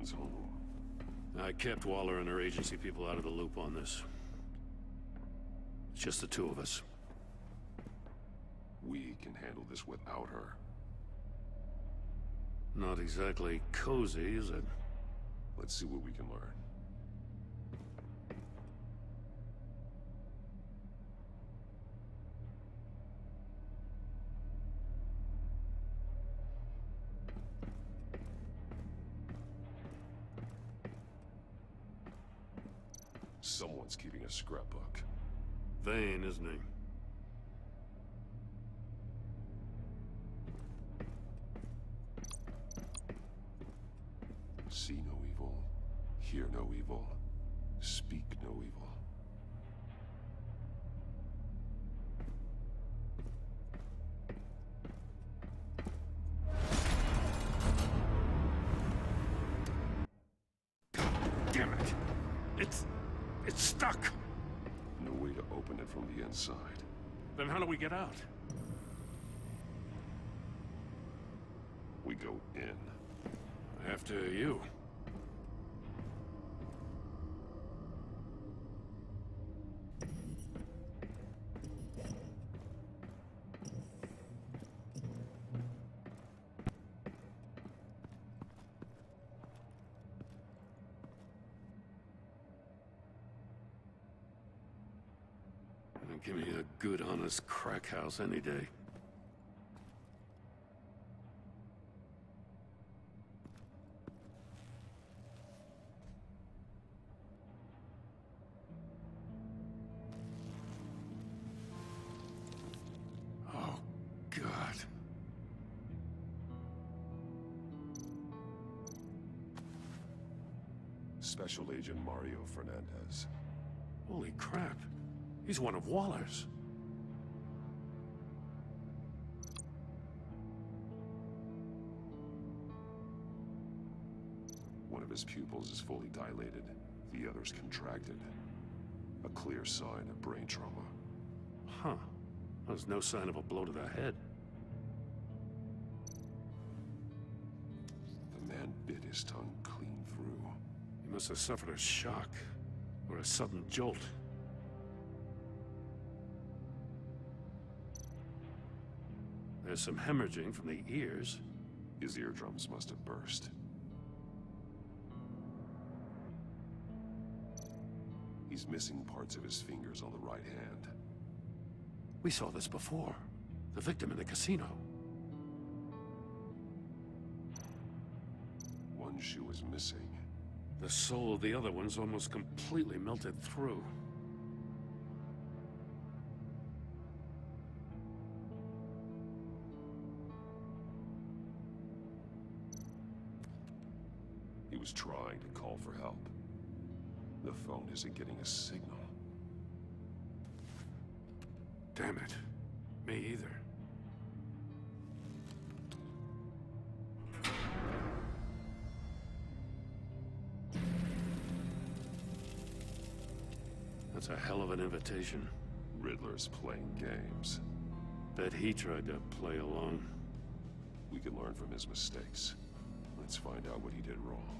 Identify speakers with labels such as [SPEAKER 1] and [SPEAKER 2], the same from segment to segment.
[SPEAKER 1] Everyone's home.
[SPEAKER 2] I kept Waller and her agency people out of the loop on this. It's just the two of us.
[SPEAKER 1] We can handle this without her.
[SPEAKER 2] Not exactly cozy, is it?
[SPEAKER 1] Let's see what we can learn. Someone's keeping a scrapbook.
[SPEAKER 2] Vain, isn't he?
[SPEAKER 1] See no evil, hear no evil, speak no evil.
[SPEAKER 2] Damn it! It's stuck!
[SPEAKER 1] No way to open it from the inside.
[SPEAKER 2] Then how do we get out?
[SPEAKER 1] We go in.
[SPEAKER 2] After you. Give me a good, honest crack house any day. Oh, God.
[SPEAKER 1] Special Agent Mario Fernandez.
[SPEAKER 2] Holy crap. He's one of Waller's.
[SPEAKER 1] One of his pupils is fully dilated, the other's contracted. A clear sign of brain trauma.
[SPEAKER 2] Huh. There's no sign of a blow to the head.
[SPEAKER 1] The man bit his tongue clean through.
[SPEAKER 2] He must have suffered a shock, or a sudden jolt. There's some hemorrhaging from the ears.
[SPEAKER 1] His eardrums must have burst. He's missing parts of his fingers on the right hand.
[SPEAKER 2] We saw this before. The victim in the casino.
[SPEAKER 1] One shoe is missing.
[SPEAKER 2] The sole of the other one's almost completely melted through.
[SPEAKER 1] He was trying to call for help. The phone isn't getting a signal.
[SPEAKER 2] Damn it. Me either. That's a hell of an invitation.
[SPEAKER 1] Riddler's playing games.
[SPEAKER 2] Bet he tried to play along.
[SPEAKER 1] We can learn from his mistakes. Let's find out what he did wrong.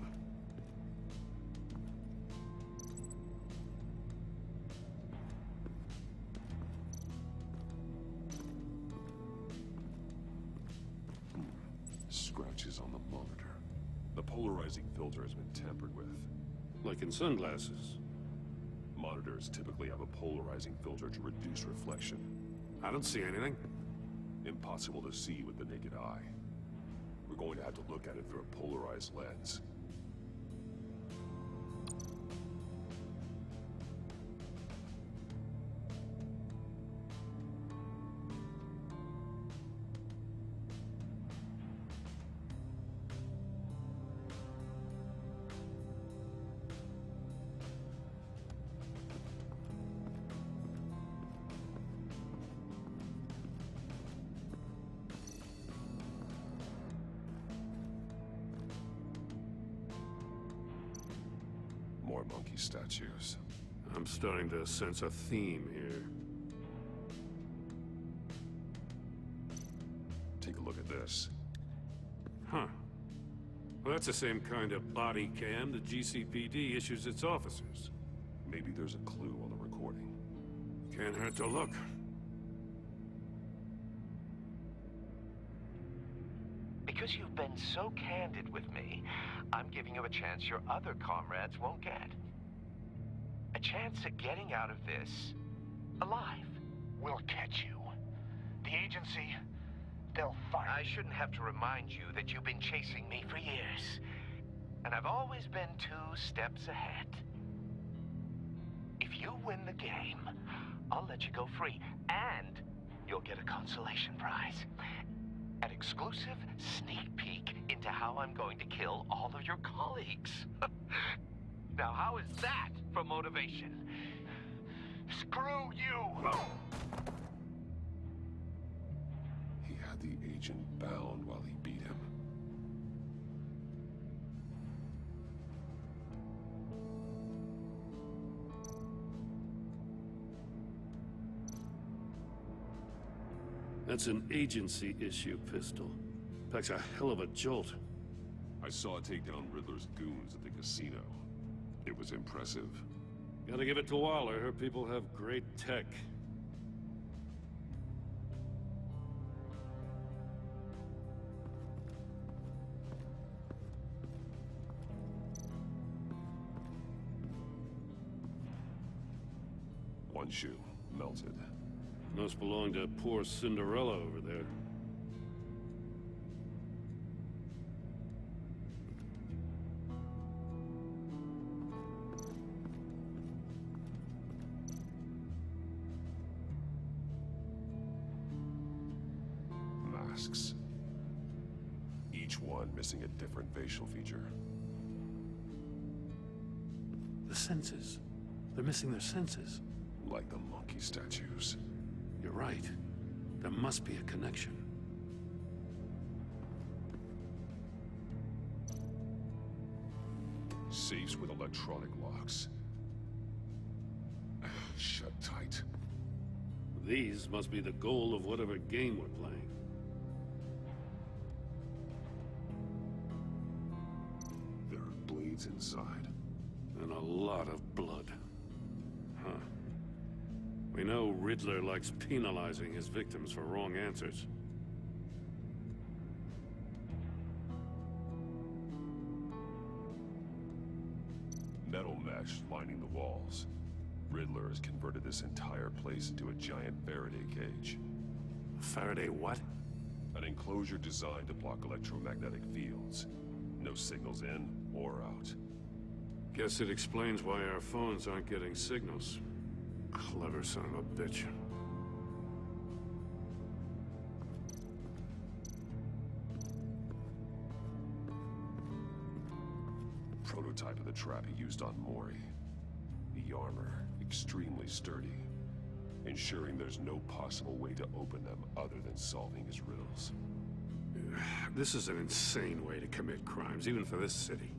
[SPEAKER 1] Scratches on the monitor. The polarizing filter has been tampered with.
[SPEAKER 2] Like in sunglasses.
[SPEAKER 1] Monitors typically have a polarizing filter to reduce reflection.
[SPEAKER 2] I don't see anything.
[SPEAKER 1] Impossible to see with the naked eye. We're going to have to look at it through a polarized lens. More monkey statues.
[SPEAKER 2] I'm starting to sense a theme here.
[SPEAKER 1] Take a look at this.
[SPEAKER 2] Huh. Well, that's the same kind of body cam the GCPD issues its officers.
[SPEAKER 1] Maybe there's a clue on the recording.
[SPEAKER 2] Can't hurt to look.
[SPEAKER 3] Because you've been so candid with me, I'm giving you a chance your other comrades won't get. A chance at getting out of this alive.
[SPEAKER 4] We'll catch you. The agency, they'll find
[SPEAKER 3] I shouldn't have to remind you that you've been chasing me for years. And I've always been 2 steps ahead. If you win the game, I'll let you go free. And you'll get a consolation prize. An exclusive sneak peek into how I'm going to kill all of your colleagues. Now, how is that for motivation?
[SPEAKER 4] Screw you!
[SPEAKER 1] He had the agent bound while he beat him.
[SPEAKER 2] That's an agency-issue pistol. Packs a hell of a jolt.
[SPEAKER 1] I saw it take down Riddler's goons at the casino. It was impressive.
[SPEAKER 2] Gotta give it to Waller. Her people have great tech.
[SPEAKER 1] One shoe, melted.
[SPEAKER 2] Must belong to poor Cinderella over there.
[SPEAKER 1] Masks. Each one missing a different facial feature.
[SPEAKER 2] The senses. They're missing their senses.
[SPEAKER 1] Like the monkey statues.
[SPEAKER 2] You're right. There must be a connection.
[SPEAKER 1] Safes with electronic locks. Shut tight.
[SPEAKER 2] These must be the goal of whatever game we're playing.
[SPEAKER 1] There are blades inside.
[SPEAKER 2] And a lot of blood. Huh. We know Riddler likes penalizing his victims for wrong answers.
[SPEAKER 1] Metal mesh lining the walls. Riddler has converted this entire place into a giant Faraday cage.
[SPEAKER 2] Faraday what?
[SPEAKER 1] An enclosure designed to block electromagnetic fields. No signals in or out.
[SPEAKER 2] Guess it explains why our phones aren't getting signals. Clever son of a bitch.
[SPEAKER 1] Prototype of the trap he used on Mori. The armor, extremely sturdy, ensuring there's no possible way to open them other than solving his riddles.
[SPEAKER 2] This is an insane way to commit crimes, even for this city.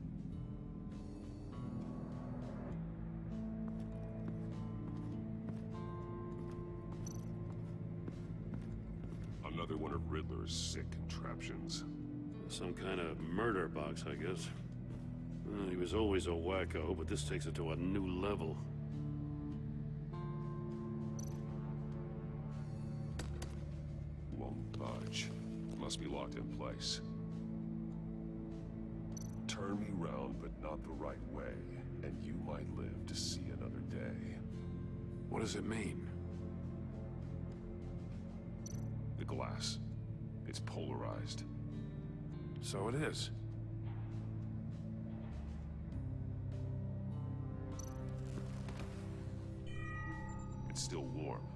[SPEAKER 1] Another one of Riddler's sick contraptions.
[SPEAKER 2] Some kind of murder box, I guess. Well, he was always a wacko, but this takes it to a new level.
[SPEAKER 1] Won't budge. Must be locked in place. Turn me round, but not the right way, and you might live to see another day.
[SPEAKER 2] What does it mean?
[SPEAKER 1] The glass. It's polarized.
[SPEAKER 2] So it is.
[SPEAKER 1] It's still warm.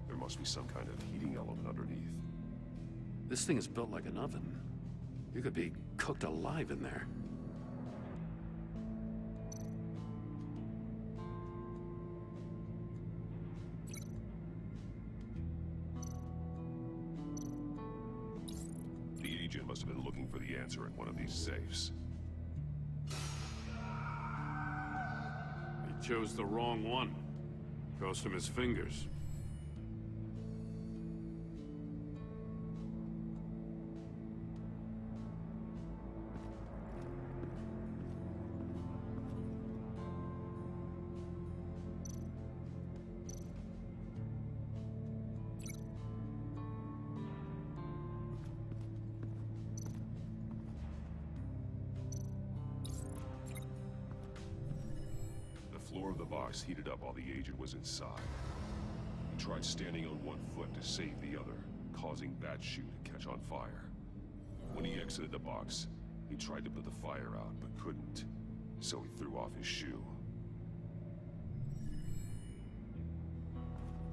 [SPEAKER 1] There must be some kind of heating element underneath.
[SPEAKER 2] This thing is built like an oven. You could be cooked alive in there.
[SPEAKER 1] The agent must have been looking for the answer in one of these safes.
[SPEAKER 2] He chose the wrong one. Cost him his fingers.
[SPEAKER 1] box heated up while the agent was inside. He tried standing on one foot to save the other, causing Bat's shoe to catch on fire. When he exited the box, he tried to put the fire out, but couldn't, so he threw off his shoe.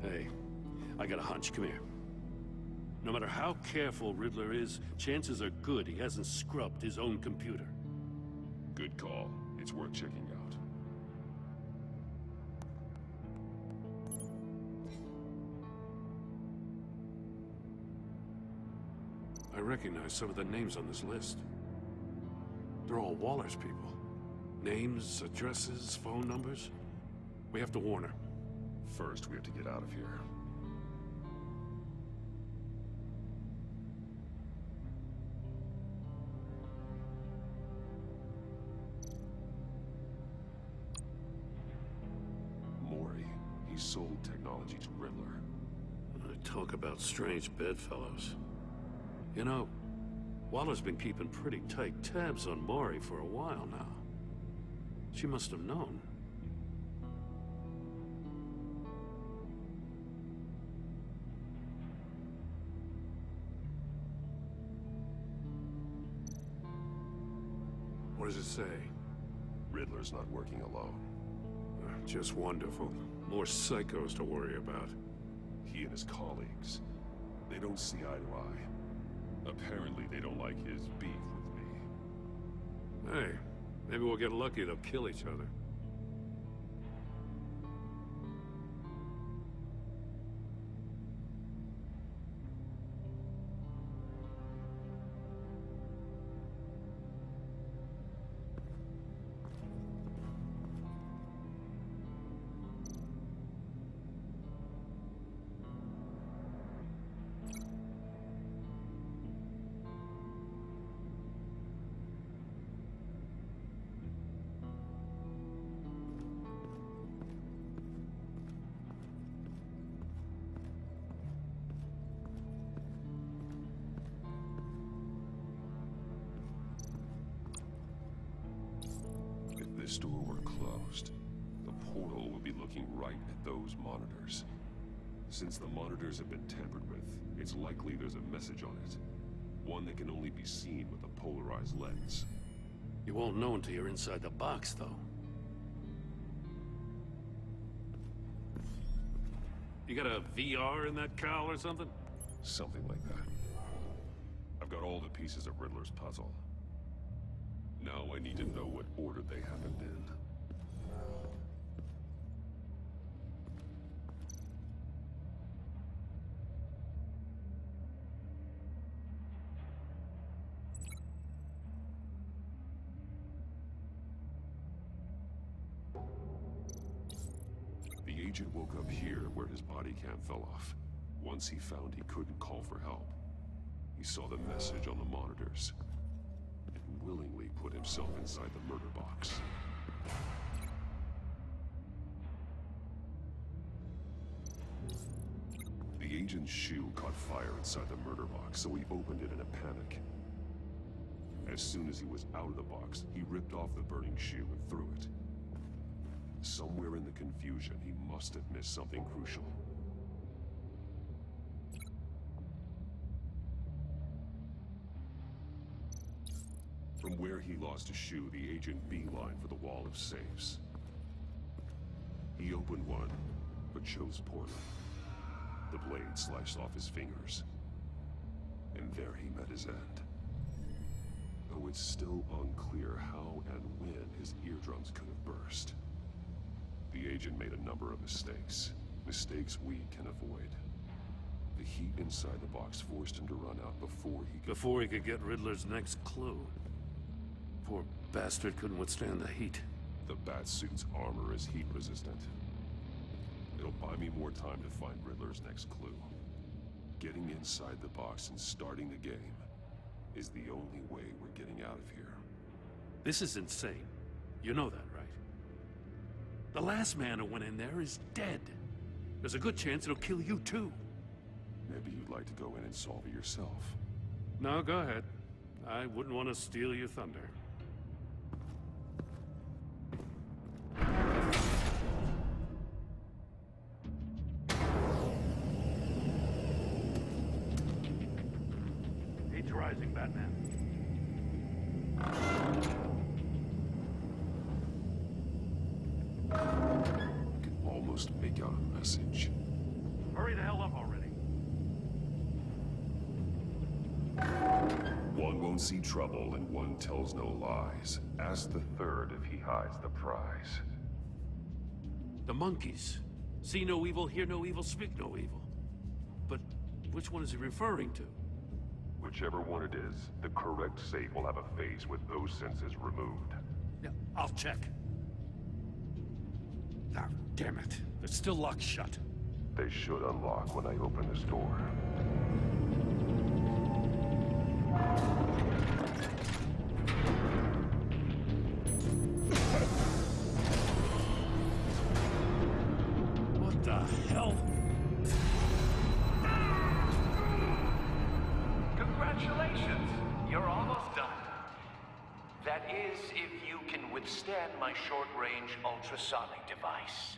[SPEAKER 2] Hey, I got a hunch. Come here. No matter how careful Riddler is, chances are good he hasn't scrubbed his own computer.
[SPEAKER 1] Good call. It's worth checking out.
[SPEAKER 2] I recognize some of the names on this list. They're all Waller's people. Names, addresses, phone numbers. We have to warn her.
[SPEAKER 1] First, we have to get out of here. Mori, he sold technology to Riddler.
[SPEAKER 2] Talk about strange bedfellows. You know, Waller's been keeping pretty tight tabs on Mori for a while now. She must have known. What does it say?
[SPEAKER 1] Riddler's not working alone.
[SPEAKER 2] Just wonderful. More psychos to worry about.
[SPEAKER 1] He and his colleagues, they don't see eye to eye. Apparently, they don't like his beef with me.
[SPEAKER 2] Hey, maybe we'll get lucky. They'll kill each other.
[SPEAKER 1] If this door were closed, the portal would be looking right at those monitors. Since the monitors have been tampered with, it's likely there's a message on it. One that can only be seen with a polarized lens.
[SPEAKER 2] You won't know until you're inside the box, though. You got a VR in that cowl or something?
[SPEAKER 1] Something like that. I've got all the pieces of Riddler's puzzle. Now I need to know what order they happened in. The agent woke up here where his body cam fell off. Once he found he couldn't call for help, he saw the message on the monitors and willingly put himself inside the murder box. The agent's shoe caught fire inside the murder box, so he opened it in a panic. As soon as he was out of the box, he ripped off the burning shoe and threw it. Somewhere in the confusion, he must have missed something crucial. From where he lost his shoe, the agent beelined for the wall of safes. He opened one, but chose poorly. The blade sliced off his fingers. And there he met his end. Though it's still unclear how and when his eardrums could have burst. The agent made a number of mistakes. Mistakes we can avoid. The heat inside the box forced him to run out
[SPEAKER 2] Before he could get Riddler's next clue. Poor bastard couldn't withstand the heat.
[SPEAKER 1] The Batsuit's armor is heat resistant. It'll buy me more time to find Riddler's next clue. Getting inside the box and starting the game is the only way we're getting out of here.
[SPEAKER 2] This is insane. You know that, right? The last man who went in there is dead. There's a good chance it'll kill you too.
[SPEAKER 1] Maybe you'd like to go in and solve it yourself.
[SPEAKER 2] No, go ahead. I wouldn't want to steal your thunder. mesmerizing, Batman.
[SPEAKER 1] I can almost make out a message.
[SPEAKER 2] Hurry the hell up already.
[SPEAKER 1] One won't see trouble and one tells no lies. Ask the third if he hides the prize.
[SPEAKER 2] The monkeys. See no evil, hear no evil, speak no evil. But which one is he referring to?
[SPEAKER 1] Whichever one it is, the correct safe will have a phase with those senses removed.
[SPEAKER 2] Yeah, I'll check. Ah, damn it. It's still locked shut.
[SPEAKER 1] They should unlock when I open this door.
[SPEAKER 2] What the hell?
[SPEAKER 3] Congratulations! You're almost done. That is, if you can withstand my short-range ultrasonic device.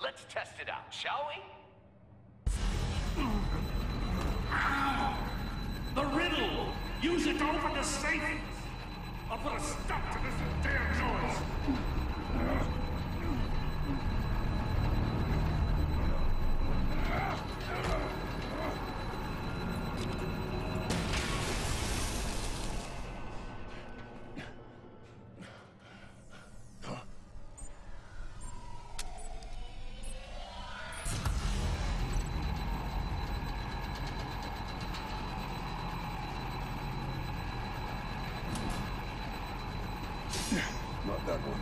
[SPEAKER 3] Let's test it out, shall we?
[SPEAKER 2] The riddle! Use it to open the safe! I'll put a stop to this damn noise!
[SPEAKER 1] Not that one.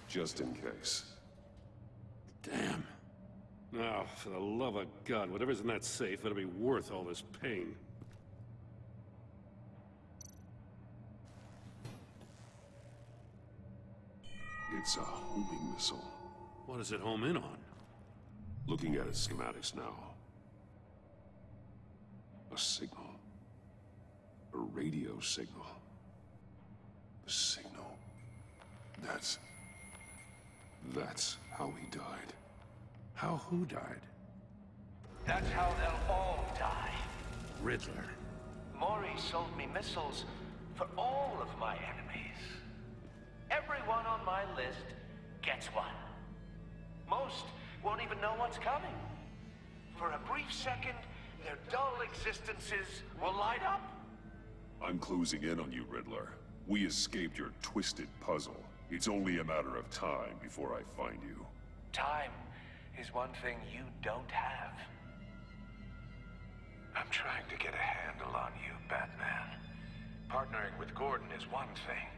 [SPEAKER 1] Just in case.
[SPEAKER 2] Damn. Now, for the love of God, whatever's in that safe better be worth all this pain.
[SPEAKER 1] It's a homing missile.
[SPEAKER 2] What does it home in on?
[SPEAKER 1] Looking at its schematics now. A signal. A radio signal. A signal. That's how he died.
[SPEAKER 2] How who died?
[SPEAKER 3] That's how they'll all die.
[SPEAKER 2] Riddler.
[SPEAKER 3] Maury sold me missiles for all of my enemies. Everyone on my list gets one. Most won't even know what's coming. For a brief second, their dull existences will light up.
[SPEAKER 1] I'm closing in on you, Riddler. We escaped your twisted puzzle. It's only a matter of time before I find you.
[SPEAKER 3] Time is one thing you don't have. I'm trying to get a handle on you, Batman. Partnering with Gordon is one thing.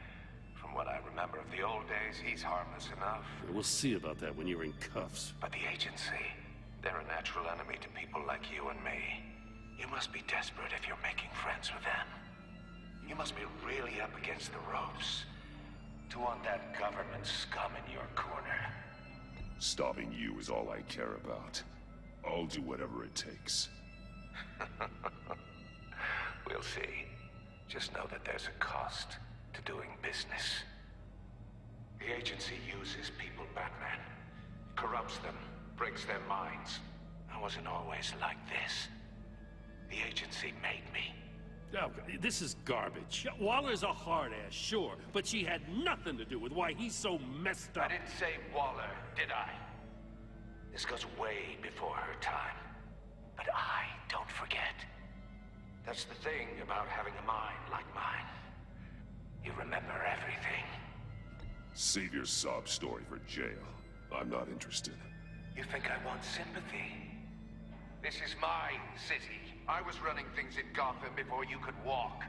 [SPEAKER 3] From what I remember of the old days, he's harmless enough.
[SPEAKER 2] We'll see about that when you're in cuffs.
[SPEAKER 3] But the agency, they're a natural enemy to people like you and me. You must be desperate if you're making friends with them. You must be really up against the ropes to want that government scum in your corner.
[SPEAKER 1] Stopping you is all I care about. I'll do whatever it takes.
[SPEAKER 3] We'll see. Just know that there's a cost to doing business. The agency uses people, Batman. Corrupts them, breaks their minds. I wasn't always like this. The agency made me.
[SPEAKER 2] Oh, this is garbage. Waller's a hard-ass, sure, but she had nothing to do with why he's so messed up.
[SPEAKER 3] I didn't say Waller, did I? This goes way before her time. But I don't forget. That's the thing about having a mind like mine. You remember everything.
[SPEAKER 1] Save your sob story for jail. I'm not interested.
[SPEAKER 3] You think I want sympathy? This is my city. I was running things in Gotham before you could walk.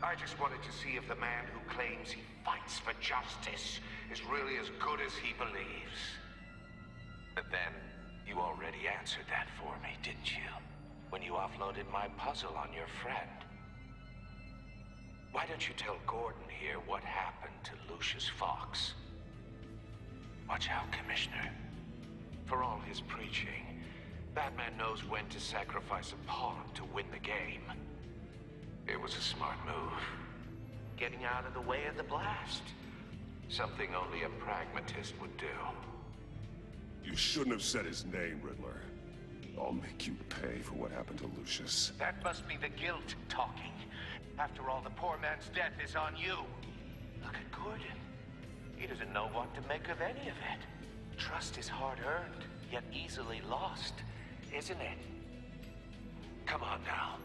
[SPEAKER 3] I just wanted to see if the man who claims he fights for justice is really as good as he believes. But then, you already answered that for me, didn't you? When you offloaded my puzzle on your friend. Why don't you tell Gordon here what happened to Lucius Fox? Watch out, Commissioner. For all his preaching, Batman knows when to sacrifice a pawn to win the game. It was a smart move. Getting out of the way of the blast. Something only a pragmatist would do.
[SPEAKER 1] You shouldn't have said his name, Riddler. I'll make you pay for what happened to Lucius.
[SPEAKER 3] That must be the guilt talking. After all, the poor man's death is on you. Look at Gordon. He doesn't know what to make of any of it. Trust is hard-earned, yet easily lost, isn't it? Come on now.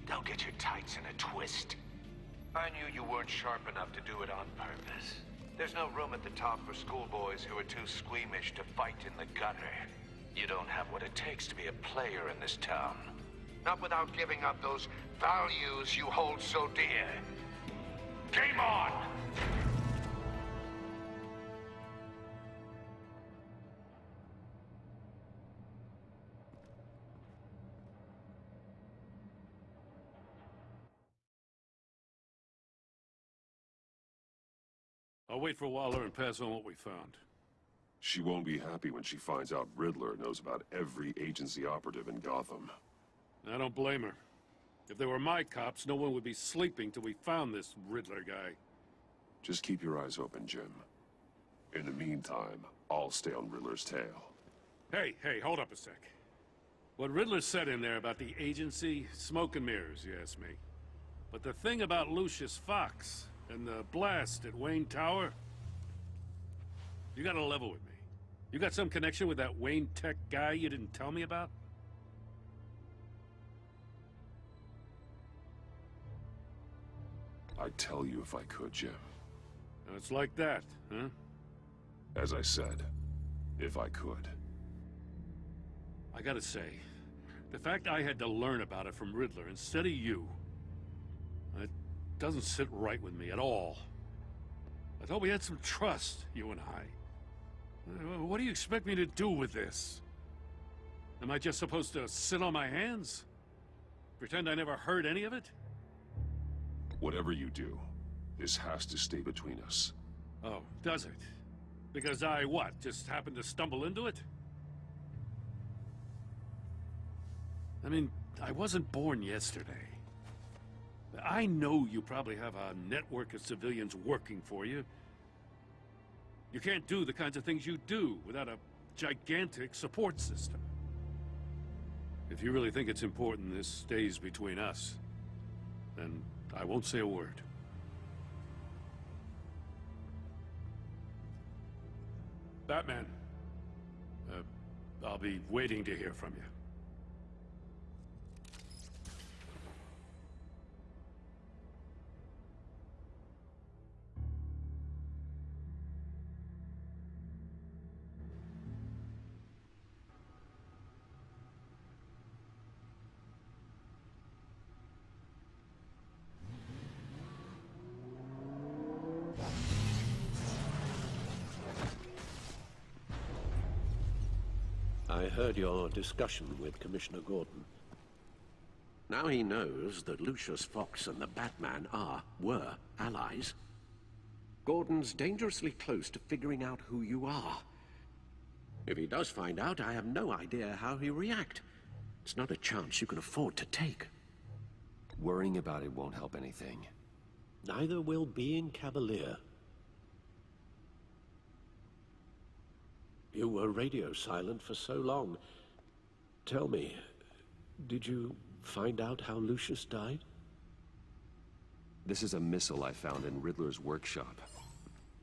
[SPEAKER 3] Don't get your tights in a twist. I knew you weren't sharp enough to do it on purpose. There's no room at the top for schoolboys who are too squeamish to fight in the gutter. You don't have what it takes to be a player in this town. Not without giving up those values you hold so dear. Game on!
[SPEAKER 2] I'll wait for Waller and pass on what we found.
[SPEAKER 1] She won't be happy when she finds out Riddler knows about every agency operative in Gotham.
[SPEAKER 2] I don't blame her. If they were my cops, no one would be sleeping till we found this Riddler guy.
[SPEAKER 1] Just keep your eyes open, Jim. In the meantime, I'll stay on Riddler's tail.
[SPEAKER 2] Hey, hold up a sec. What Riddler said in there about the agency, smoke and mirrors, you ask me. But the thing about Lucius Fox and the blast at Wayne Tower, you gotta level with me. You got some connection with that Wayne Tech guy you didn't tell me about?
[SPEAKER 1] I'd tell you if I could, Jim.
[SPEAKER 2] Now it's like that, huh?
[SPEAKER 1] As I said, if I could.
[SPEAKER 2] I gotta say, the fact I had to learn about it from Riddler instead of you, it doesn't sit right with me at all. I thought we had some trust, you and I. What do you expect me to do with this? Am I just supposed to sit on my hands? Pretend I never heard any of it?
[SPEAKER 1] Whatever you do, this has to stay between us.
[SPEAKER 2] Oh, does it? Because I, what, just happened to stumble into it? I mean, I wasn't born yesterday. I know you probably have a network of civilians working for you. You can't do the kinds of things you do without a gigantic support system. If you really think it's important this stays between us, then I won't say a word. Batman, I'll be waiting to hear from you.
[SPEAKER 5] I heard your discussion with Commissioner Gordon. Now he knows that Lucius Fox and the Batman were allies. Gordon's dangerously close to figuring out who you are. If he does find out, I have no idea how he'll react. It's not a chance you can afford to take.
[SPEAKER 6] Worrying about it won't help anything.
[SPEAKER 5] Neither will being cavalier. You were radio silent for so long. Tell me, did you find out how Lucius died?
[SPEAKER 6] This is a missile I found in Riddler's workshop.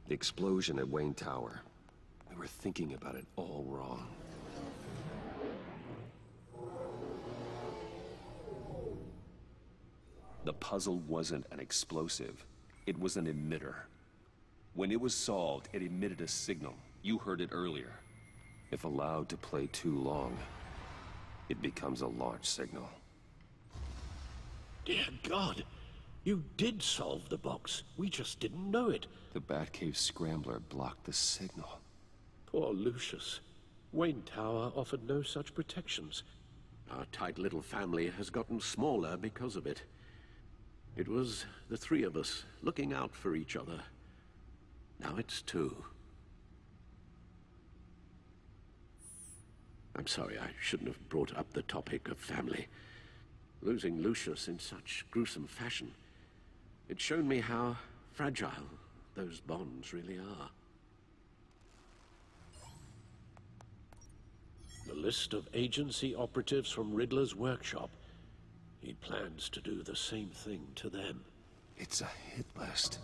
[SPEAKER 6] The explosion at Wayne Tower. We were thinking about it all wrong. The puzzle wasn't an explosive. It was an emitter. When it was solved, it emitted a signal. You heard it earlier. If allowed to play too long, it becomes a launch signal.
[SPEAKER 5] Dear God, you did solve the box. We just didn't know it.
[SPEAKER 6] The Batcave Scrambler blocked the signal.
[SPEAKER 5] Poor Lucius. Wayne Tower offered no such protections. Our tight little family has gotten smaller because of it. It was the three of us looking out for each other. Now it's two. I'm sorry, I shouldn't have brought up the topic of family. Losing Lucius in such gruesome fashion, it's shown me how fragile those bonds really are. The list of agency operatives from Riddler's workshop. He plans to do the same thing to them.
[SPEAKER 6] It's a hit list.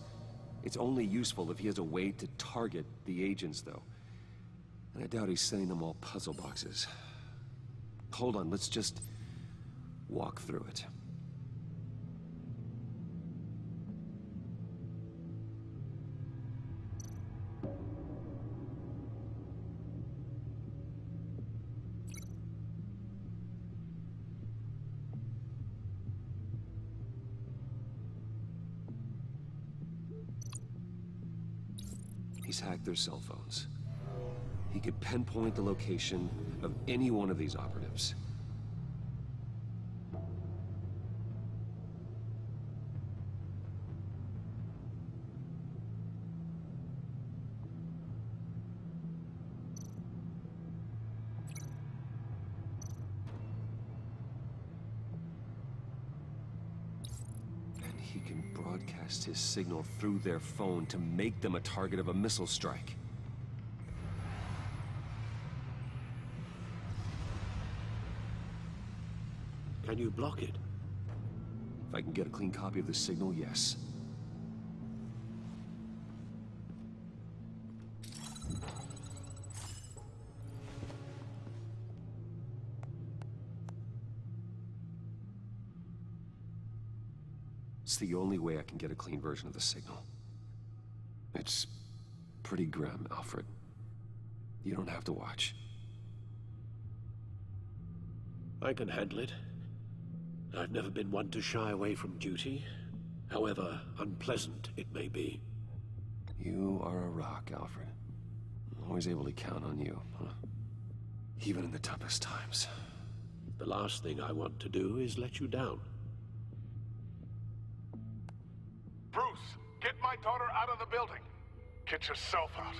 [SPEAKER 6] It's only useful if he has a way to target the agents, though. And I doubt he's sending them all puzzle boxes. Hold on, let's just walk through it. He's hacked their cell phones. He could pinpoint the location of any one of these operatives. And he can broadcast his signal through their phone to make them a target of a missile strike.
[SPEAKER 5] Can you block it?
[SPEAKER 6] If I can get a clean copy of the signal, yes. It's the only way I can get a clean version of the signal. It's pretty grim, Alfred. You don't have to watch.
[SPEAKER 5] I can handle it. I've never been one to shy away from duty, however unpleasant it may be.
[SPEAKER 6] You are a rock, Alfred. I'm always able to count on you, huh? Even in the toughest times.
[SPEAKER 5] The last thing I want to do is let you down.
[SPEAKER 4] Bruce, get my daughter out of the building. Get yourself out.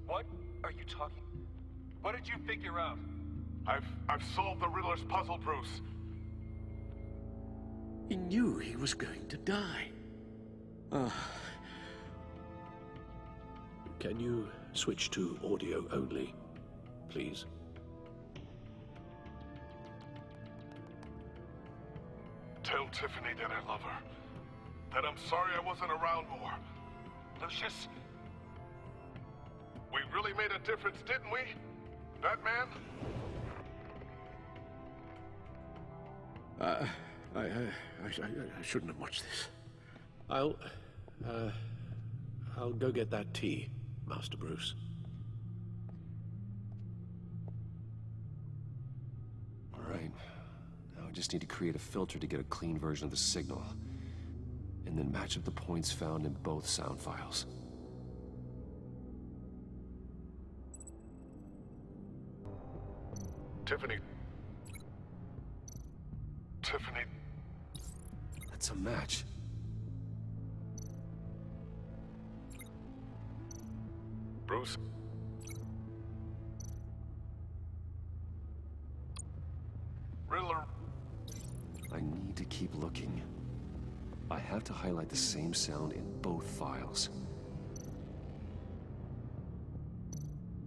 [SPEAKER 7] What are you talking? What did you figure out?
[SPEAKER 4] I've solved the Riddler's puzzle, Bruce.
[SPEAKER 5] He knew he was going to die. Can you switch to audio only, please?
[SPEAKER 4] Tell Tiffany that I love her. That I'm sorry I wasn't around more.
[SPEAKER 7] Lucius?
[SPEAKER 4] We really made a difference, didn't we? Batman?
[SPEAKER 5] I shouldn't have watched this. I'll go get that tea, Master Bruce.
[SPEAKER 6] All right. Now I just need to create a filter to get a clean version of the signal. And then match up the points found in both sound files.
[SPEAKER 4] Tiffany. Tiffany.
[SPEAKER 6] That's a match.
[SPEAKER 4] Bruce. Riddler.
[SPEAKER 6] I need to keep looking. I have to highlight the same sound in both files.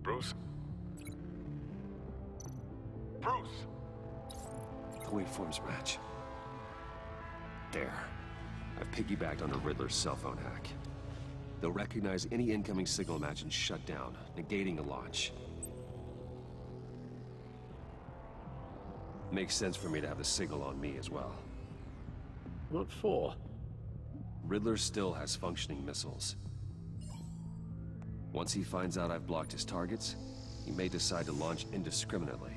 [SPEAKER 4] Bruce. Bruce!
[SPEAKER 6] The waveforms match. There. I've piggybacked on a Riddler's cell phone hack. They'll recognize any incoming signal match and shut down, negating a launch. Makes sense for me to have the signal on me as well.
[SPEAKER 5] What for?
[SPEAKER 6] Riddler still has functioning missiles. Once he finds out I've blocked his targets, he may decide to launch indiscriminately.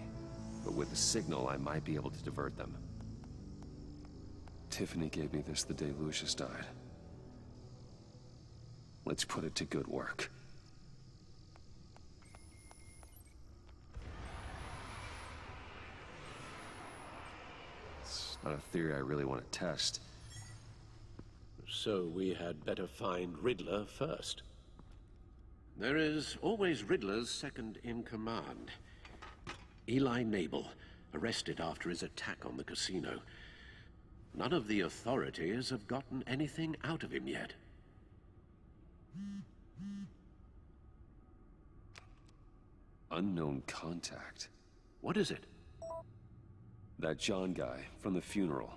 [SPEAKER 6] But with the signal, I might be able to divert them. Tiffany gave me this the day Lucius died. Let's put it to good work. It's not a theory I really want to test.
[SPEAKER 5] So we had better find Riddler first. There is always Riddler's second in command. Eli Nabel, arrested after his attack on the casino. None of the authorities have gotten anything out of him yet.
[SPEAKER 6] Unknown contact.
[SPEAKER 5] What is it?
[SPEAKER 6] That John guy from the funeral,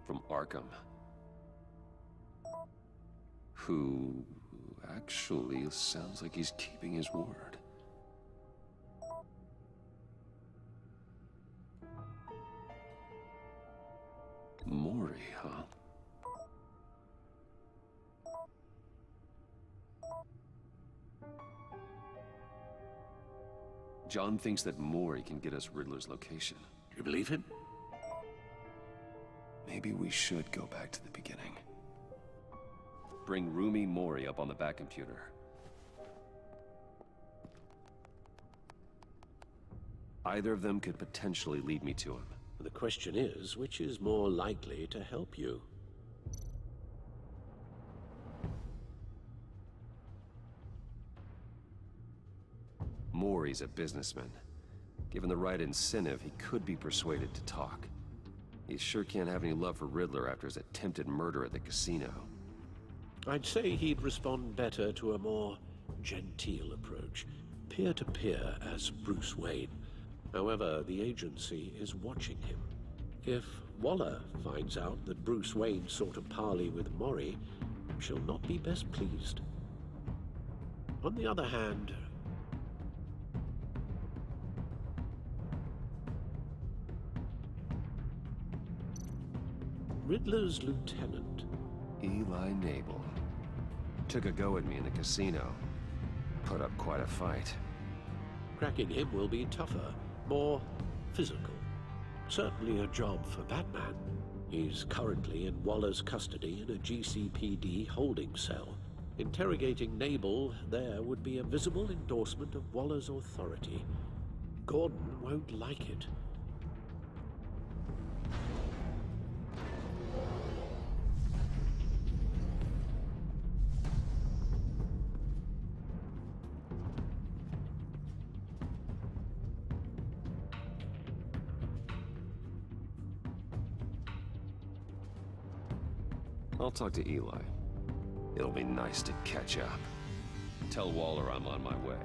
[SPEAKER 6] from Arkham. Who actually sounds like he's keeping his word. Mori, huh? John thinks that Mori can get us Riddler's location.
[SPEAKER 5] You believe him?
[SPEAKER 6] Maybe we should go back to the beginning. Bring Rumi Mori up on the back computer. Either of them could potentially lead me to him.
[SPEAKER 5] The question is, which is more likely to help you?
[SPEAKER 6] Mori's a businessman. Given the right incentive, he could be persuaded to talk. He sure can't have any love for Riddler after his attempted murder at the casino.
[SPEAKER 5] I'd say he'd respond better to a more genteel approach, peer-to-peer as Bruce Wayne. However, the agency is watching him. If Waller finds out that Bruce Wayne sought a parley with Mori, she'll not be best pleased. On the other hand, Riddler's lieutenant,
[SPEAKER 6] Eli Nabel, took a go at me in the casino. Put up quite a fight.
[SPEAKER 5] cracking him will be tougher, more physical. Certainly a job for Batman. He's currently in Waller's custody in a GCPD holding cell. Interrogating Nabel there would be a visible endorsement of Waller's authority. Gordon won't like it.
[SPEAKER 6] I'll talk to Eli. It'll be nice to catch up. Tell Waller I'm on my way.